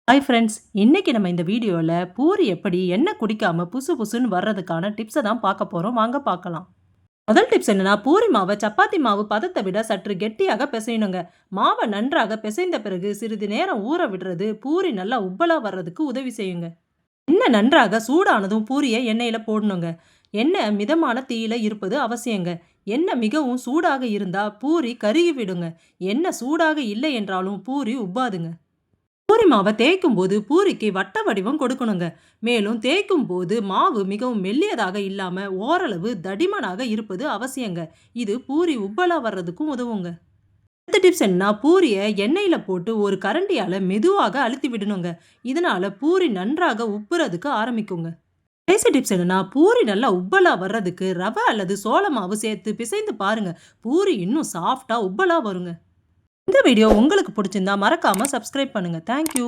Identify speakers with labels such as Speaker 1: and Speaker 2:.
Speaker 1: Hi friends, இன்னைக்கு நம்ம இந்த வீடியோல பூரி எப்படி எண்ணெய் குடிக்காம புசு புசுன்னு வர்றதுக்கான டிப்ஸை தான் பார்க்க போறோம். வாங்க பார்க்கலாம். முதல் டிப்ஸ் என்னன்னா, பூரி மாவை சப்பாத்தி மாவு பதத்தை விட சற்று கெட்டியாக பிசையணுங்க. மாவை நன்றாக பிசைந்த பிறகு சிறிது நேரம் ஊற விடுறது பூரி நல்லா உப்பலா வர்றதுக்கு உதவி செய்யுங்க. எண்ணெய் நன்றாக சூடானதும் பூரியை எண்ணெயில போடணுங்க. எண்ணெய் மிதமான தீயில இருப்பது அவசியங்க. எண்ணெய் மிகவும் சூடாக இருந்தா பூரி கருகி விடுங்க. எண்ணெய் சூடாக இல்லை என்றாலும் பூரி உப்பாதுங்க. பூரி மாவை தேய்க்கும் போது பூரிக்கு வட்ட வடிவம் கொடுக்கணுங்க. மேலும் தேய்க்கும் போது மாவு மிகவும் மெல்லியதாக இல்லாம ஓரளவு தடிமனாக இருப்பது அவசியங்க. இது பூரி உப்பலா வர்றதுக்கும் உதவுங்க. அடுத்த டிப்ஸ் என்னன்னா, பூரியை எண்ணெயில போட்டு ஒரு கரண்டியால மெதுவாக அழுத்தி விடணுங்க. இதனால பூரி நன்றாக உப்புறதுக்கு ஆரம்பிக்குங்க. கடைசி டிப்ஸ் என்னன்னா, பூரி நல்லா உப்பலா வர்றதுக்கு ரவை அல்லது சோள மாவு சேர்த்து பிசைந்து பாருங்க. பூரி இன்னும் சாஃப்டா உப்பலா வருங்க. இந்த வீடியோ உங்களுக்கு பிடிச்சிருந்தா மறக்காம சப்ஸ்கிரைப் பண்ணுங்க. தேங்க்யூ.